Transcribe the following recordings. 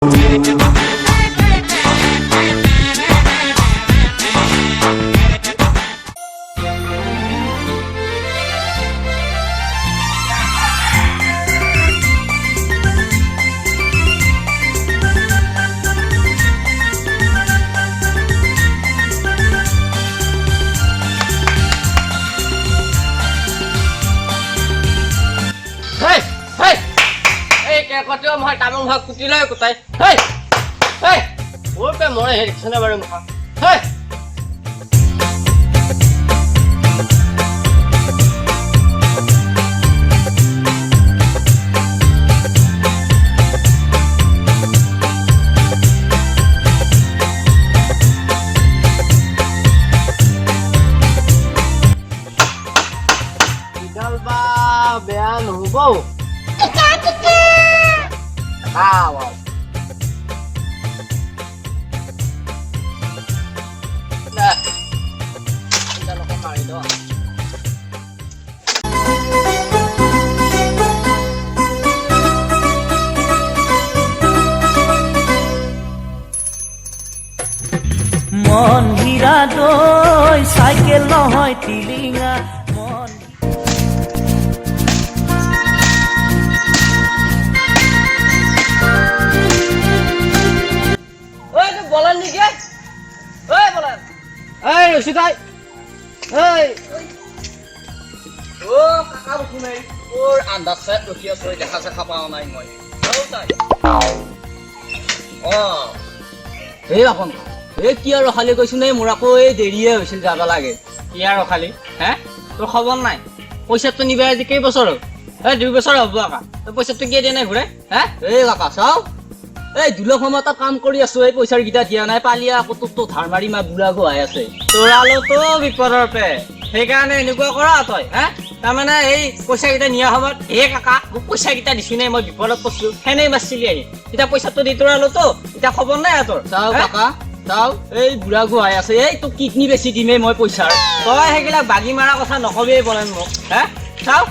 Kau mau tamu hak kutilai kutai. Hei, hei, apa mau ni sana baru muka. Hei. Galba bean hubau. Wow. Nah, kita lo kemari doang. Mon hira doi cycle nohoy tilinga mon Bolan nih guys, hei bolan, hei sitai, hei, oh kakak begini, oh anda set usia sudah jahat sekapa naik moy, tahu tak? Oh, apa? Kia lo kali kau sini murako deriya usil jaga lagi, kia lo kali, তোর খবর নাই পয়সা তো নিবে আজ কেই বছর 2 বছর হবো আকা তো পয়সা তো গিয়ে দিয়ে নাই ঘুরে এই কাকা চাও এই দুলক সময় তাত কাম কৰি আছো এই পয়সাৰ গিটা দিয়া নাই পালিয়া কত তো ধাৰ মাৰি মা বুঢ়া গোৱাই আছে তোৰালো তো বিপদৰ পে সেইকাৰণে এনেকুৱা কৰা তই তাৰ মানে এই পয়সা গিটা নিয়া হবত এ কাকা পয়সা গিটা দিছি নাই মই বিপদত পছলো হেনে বাছিলি আনি এটা পয়সা তো দি তোৰালো তো এটা খবৰ নাই তোৰ চাও কাকা চাও এই বুঢ়া গোৱাই আছে এই তো কিডনি বেছি দিমে মই পয়সাৰ তই হেগিলা বাগি মাৰা কথা নকবেই বলেন মোক চাও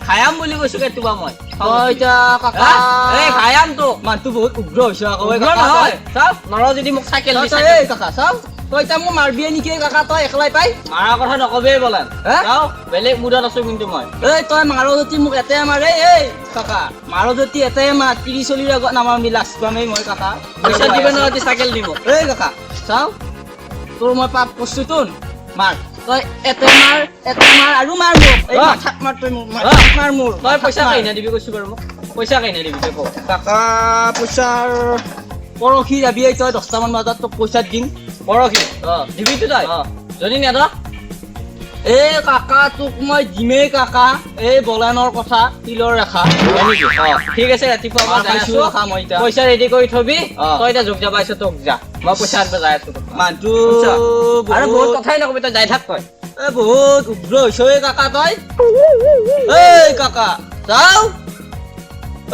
খায়াম বুলি কৈছো কে তুবা মই ওইটা কাকা এই খায়াম তো মানটো বহুত উগ্ৰ হৈছে আকৌ এই কাকা নহয় চাও নৰ যদি মোক সাইকেল দিছ এই কাকা চাও তইটা মোক মাৰবি নেকি কাকা তই একলাই পাই মাৰা কথা নকবেই বলেন চাও বেলেগ মুডত আছো কিন্তু মই এই তই মাৰো যদি মোক এতে মাৰে এই কাকা মাৰো যদি এতে মাৰ 30 চলিৰ আগত নামাৰ মি লাষ্ট পামেই মই কাকা পইচা দিবে ন যদি সাইকেল দিব এই কাকা চাও তোৰ মই পাপ কৰছো তোন মাৰ তই এতে মাৰ আৰু মাৰ মোক এই মাথাত মাৰ তই মাৰ মোৰ তই পইচা কাইনা দিবি কৈছো বাৰু মোক পইচা কাইনা দিবি তই কও কাকা পইচাৰ পৰখি যাবি তই 10টা মান বজাত তোক পইচা দিম পৰখি দিবি তো তই যদি নেদ এ কাকা তোক মই দিমে কাকা এই বলানৰ কথা তিলৰ ৰেখা ঠিক আছে ৰাতিপুৱা মই যাইছো কাকা মই পইচা ৰেডি কৰি থবি তই এটা যোগ যাবা আছে তোক যা মই পইচা আনবা যাই আছো মানটো আৰু বহুত কথাই নকবি তই যাই থাক তই এ বহুত উগ্ৰ হৈছে কাকা তই এই কাকা যাও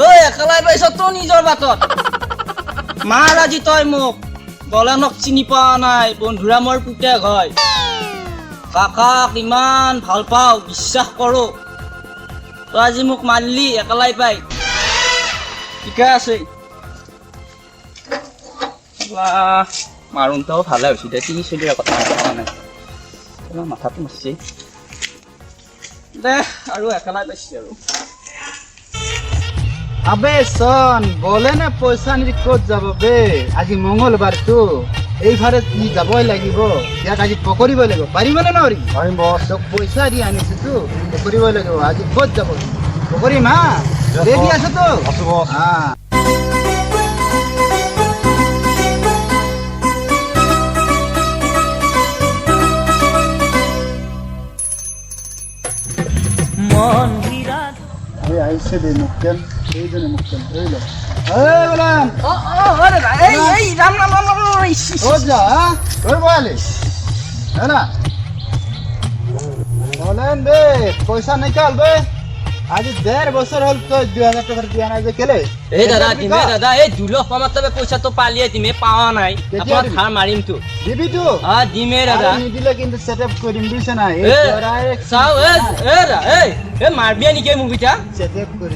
ঐ একেলাই পাইছ তো নিজৰ বাটত মাৰ আজি তই মোক বলানক চিনি পোৱা নাই বন্ধুৰা মোৰ পুতেক হয় কাকাক ইমান ভাল পাওঁ বিশ্বাস কৰো তই আজি মোক মাৰলি একেলাই পাই ঠিকে আছে মাৰুনটাও ভালে হৈছে দে 30 চলিৰ কথা নাই মাথাটো মাৰছি দে আৰু একেলাই পাইছি আৰু আবে সন বলে না পয়সা নি কত যাব বে আজি মঙ্গলবার তো এইবারে তুই যাবই লাগিব ইয়াক আজি পকৰিব লাগিব পাৰিব না নৰি পাৰিম বস তো পয়সা দি আনিছে তো পকৰিব লাগিব আজি কত যাব পকৰিম ৰেডি আছে তো আছো বস mon hira এই আইছে দে মুকেন এই জনে মুকেন এই ল এই বলান আরে ভাই এই রাম ও যা তোর বলে না বলেন বে পয়সা নিকাল বে आज 1.5 বছর হল তো 2000 টাকা দিয়া নাই যে কেলে এই দাদা এই দুলক পামাত তবে পয়সা তো পালিয়ে দিমে পাওয়া নাই আপনার ধার মারিম তো দিবি তো দিমে দাদা নিদিলে কিন্তু সেটআপ করিম দিছ না এই চাও এ মারবি নেকি মুভিটা সেটআপ করি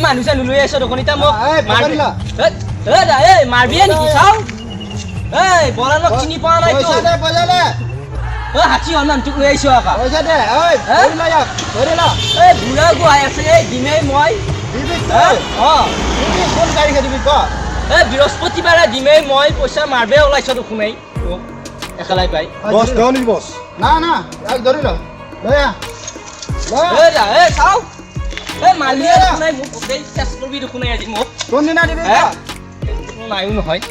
মানুষ নুলৈ আছো দেখোন ইটা মোক মাৰিলা দা এই মাৰবিয়ে নেকি চাও এই বলানক চিনি পোৱা নাই তো পইচা দে ঐ হাতী হনমান তোক লৈ আহিছো আকা পইচা দে ঐ ধৰি ল ইয়াক ধৰি ল এই বুঢ়া গুৱাই আছে এই দিমেই মই দিবি অ দিবি কোন তাৰিখে দিবি ক এই বৃহস্পতিবাৰে দিমেই মই পইচা মাৰবে ওলাইছ দেখোনেই একেলাই পাই বস দেও নেকি বস না ইয়াক ধৰি ল লৈ আহ এই দা এই চাও এই মালিয়ে দেখোনাই মোক গোটেই চেছ কৰিবি দেখোনাই আজি মোক কোনদিনা দিবি ক নাইও নহয়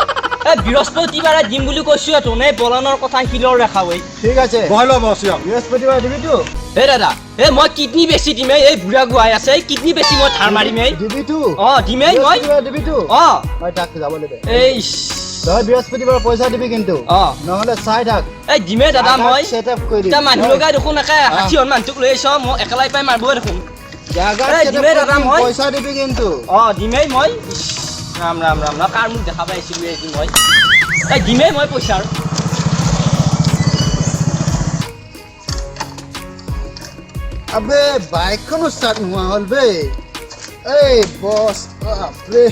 এই বৃহস্পতিবাৰে দিম বুলি কৈছো তোনে বলানৰ কথা শিলৰ ৰেখা ঐ ঠিক আছে বহাই ল বস ইয়াক বৃহস্পতিবাৰে দিবিতো এই দাদা এই মই কিডনী বেছি দিমেই এই বুঢ়া গুৱাই আছে এই কিডনী বেছি মই ধাৰ মাৰিমেই দিবিতো অ দিমেই মই দিবিতো অ মই তাক যাবলৈ দে এই তই বৃহস্পতিবাৰ পইচা দিবি কিন্তু অ নহলে চাই থাক এই দিমেই দাদা মই সেট আপ কৰি দিবি এতিয়া মানুহ লগাই দেখোন একে হাতীহন মানুহটোক লৈ আহিছ মই একেলাই পাই মাৰিবই দেখোন জাগা এই সেট দিমেই আপ দাদা মই পইচা দিবি কিন্তু অ দিমেই মই ৰাম ৰাম ৰাম ৰাম কাৰ মোক দেখা পাইছিলো আজি মই এই দিমেই মই পইচা আৰু আবে বাইকখনো ষ্টাৰ্ট নোহোৱা হ'ল বে এই বছ বাপৰে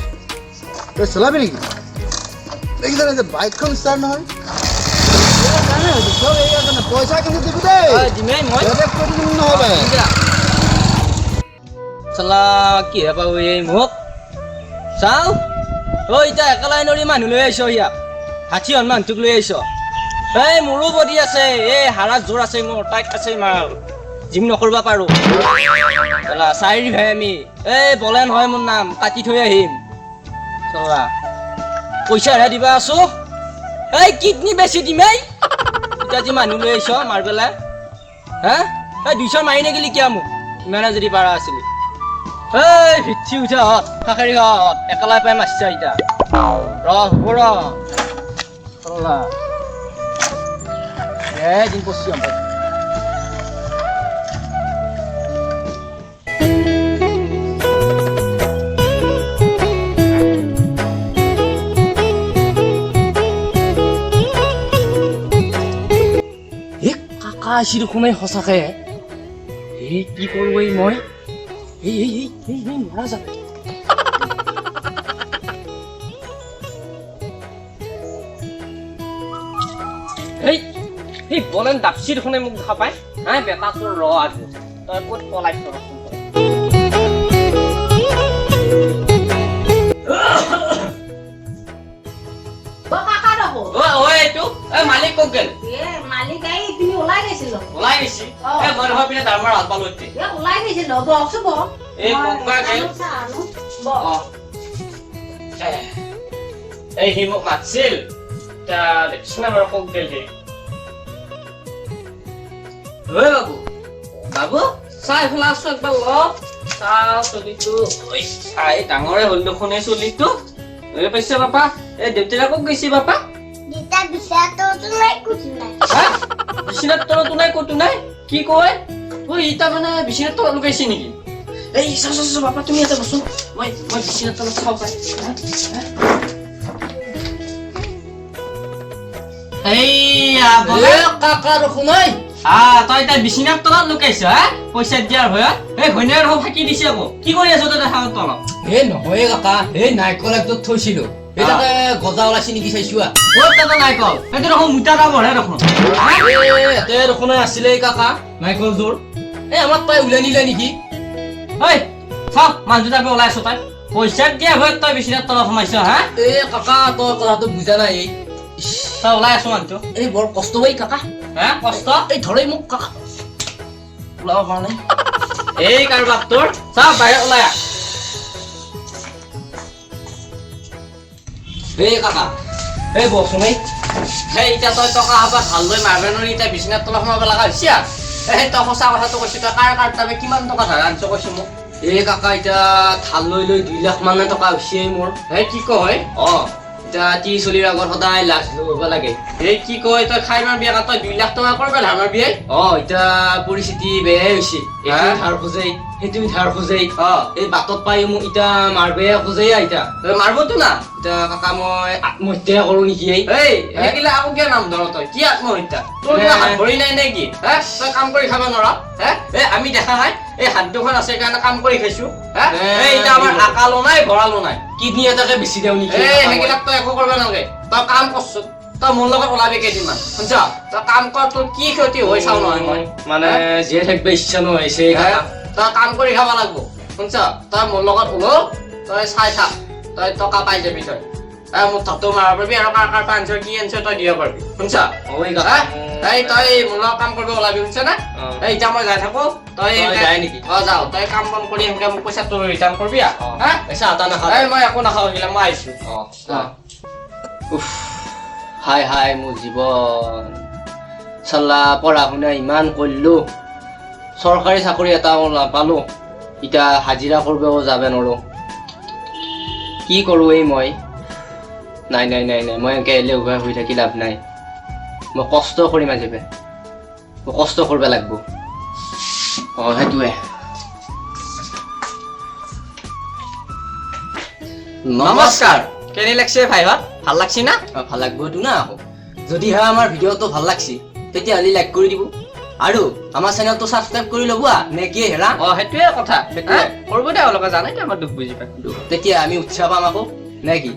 তই চলাবি নেকি দেখিছ যে বাইকখন ষ্টাৰ্ট নহয় পইচা কিন্তু দিবি দেই দিমেই মই বেলেগ কৰি দিম নহ'লে চালা কিহে পাব এই মোক চাও ঐ এতিয়া একেলাই নৰি মানুহ লৈ আহিছ ইয়াক হাতীহন মানুহটোক লৈ আহিছ এই মোৰো বডি আছে এই হাৰাত জোৰ আছে মোৰ টাইট আছে মাল জিম নকৰিব পাৰো চালা চাৰি ভাই আমি এই বলে নহয় মোৰ নাম কাটি থৈ আহিম চালা পইচাহে দিবা আছো এই কিডনী বেছি দিমেই এতিয়া যি মানুহ লৈ আহিছ মাৰ পেলাই হা এই 200 মাৰি নেগিলি কিয় মোক ইমানে যদি পাৰা আছিলি এই ভিঠি উঠা হত কাকাৰী হত একেলাই পাই মাৰিছা এতিয়া হ'ব চালা দিন পচি সম্পদ কাকা আহিছে দেখোন এই সঁচাকে এই কি কৰোঁ এই মই এই মৰা যা এই বলেন দাপচি দেখোন মোক দেখা পাই হা বেটা তোৰ ৰ আজি তই ক'ত পলাইছ মালিক ক'ত গেল মালিক আহি তুমি ওলাই গৈছিল ওলাই গৈছি এই মই নহয় পিনে ডাৰমাৰ হাত পালো এতিয়া ওলাই গৈছিল বকচোন বক এই বকবা গেল এই সি মোক মাতিছিল এতিয়া দেখিছ না বাৰু ক'ত গেল সি ঐ বাবু বাবু চাই ফেলা আছো একবাৰ ল চাও চলিটো চাই ডাঙৰে হ'ল দেখোন এই চলিটো এই পাইছে বাপা এই দেউতাৰা ক'ত গৈছে বাপা বিচনাৰ তলতো নাই ক'তো নাই কি কয় ঐ ইটা মানে বিচনাৰ তলত লুকাইছে নেকি এই চাও বাপা তুমি এটা বচোন মই বিচনাৰ তলত চাওঁ পাই এইয়া বলে কাকা দেখোন ঐ তই তাই বিচনাৰ তলত লুকাইছ হা পইচা দিয়াৰ ভয়ত এই ঘৈণীয়েৰ হৈ ফাঁকি দিছে আকৌ কি কৰি আছ তই দেখাৰ তলত এই নহয় কাকা এই নাৰিকল একজোট থৈছিলো এটাকে গজা ওলাইছে নেকি চাইছো ক'ত দাদা নাৰিকল এইটো দেখোন মুঠা এটা বঢ়ে দেখোন এতে দেখোন আছিলে কাকা নাৰিকল জোৰ এই আমাৰ তই ওলাই নিলে নেকি ঐ চাও মানুহ দুটাকে ওলাই আছ তই পইচা দিয়া ভয়ত তই বিচনাৰ তলত সোমাইছ হা এই কাকা তই কথাটো বুজা নাই তই ওলাই আছ মানুহটো এই বৰ কষ্ট হয় কাকা হা কষ্ট এই ধৰে মোক কাকা ওলাব পৰা নাই এই কাৰোবাক তোৰ চাও বাহিৰত ওলাই আহ এই কাকা এই বচোন এই এতিয়া তই টকা হবা ভাল লৈ মাৰবে নোৱাৰি এতিয়া বিচনাৰ তলত সোমাব লগা হৈছে সেই তই সঁচা কথাটো কৈছো তই কাৰ তাৰপে কিমান টকা ধাৰ আনছ কৈছো মোক এই কাকা এতিয়া ধাৰ লৈ 2 লাখ মান টকা হৈছে মোৰ এই কি কয় এতিয়া 30 চলিৰ আগত সদায় লাজ ল'ব লাগে এই কি কয় তই খাই মাৰবি তই 2 লাখ টকা কৰবা ধাৰ মাৰবি এতিয়া পৰিস্থিতি বেয়াই হৈছে এইখিনি ধাৰ খোজেই সেইটোমি ধাৰ খোজেই এই বাটত পাই মোক ইটা মাৰবে খোজেই ইটা মাৰবতো না ইটা কাকা মই আত্মহত্যা কৰো নেকি এই সেইগিলা আকৌ কিয় নাম ধৰ তই কি আত্মহত্যা তোৰ কিবা হাত ভৰি নাই নে কি তই কাম কৰি খাব নোৱাৰা আমি দেখা নাই এই হাত দুখন আছে কাৰণে কাম কৰি খাইছো এইটা আমাৰ আকালো নাই ভৰালো নাই কিডনী এটাকে বেছি দেও নেকি সেইগিলাক তই একো কৰিব নালাগে তই কাম কৰছ তই মোৰ লগত ওলাবি কেইদিনমান শুনছ তই কাম কৰ তোৰ কি ক্ষতি হৈ চাও নহয় মই মানে জীয়াই থাকিব ইচ্ছা নহৈছে তই কাম কৰি খাব লাগিব শুনছ তই মোৰ লগত ওলো তই চাই থাক তই টকা পাই যাবি তই মোক তাতো মাৰিব পাৰিবি আৰু কাৰ কাৰ পাঞ্চৰ কি আনছৰ তই দিব পাৰিবি শুনছ তই মোৰ লগত কাম কৰিব ওলাবি শুনছ না এতিয়া মই যাই থাকো তই যাই নেকি যাও তই কাম বন কৰি সেনেকে মোক পইচা তোৰ ৰিটাৰ্ণ কৰিবি পইচা এটা নাখাওঁ মই একো নাখাওঁ সেইগিলা মই আহিছো হাই হাই মোৰ জীৱন চাল্লা পঢ়া শুনা ইমান কৰিলো চৰকাৰী চাকৰি এটা নাপালো এতিয়া হাজিৰা কৰিবও যাব নোৱাৰো কি কৰো এই মই নাই নাই নাই নাই মই এনেকে এলেহুৱা হৈ থাকি লাভ নাই মই কষ্ট কৰিম আজি মই কষ্ট কৰিব লাগিব সেইটোৱে নমস্কাৰ কেনে লাগছে ভাইবা ভাল লাগছি না ভাল লাগবতো না আকৌ যদিহে আমাৰ ভিডিঅ'টো ভাল লাগছি তেতিয়াহ'লে লাইক কৰি দিব আৰু আমাৰ চেনেলটো ছাবস্ক্ৰাইব কৰি ল'ব নে কি হেৰা সেইটোৱে কথা সেইটোৱে কৰিব দে অলপ জানাই আমাৰ দুখ বুজি পায় তেতিয়া আমি উৎসাহ পাম আকৌ নে কি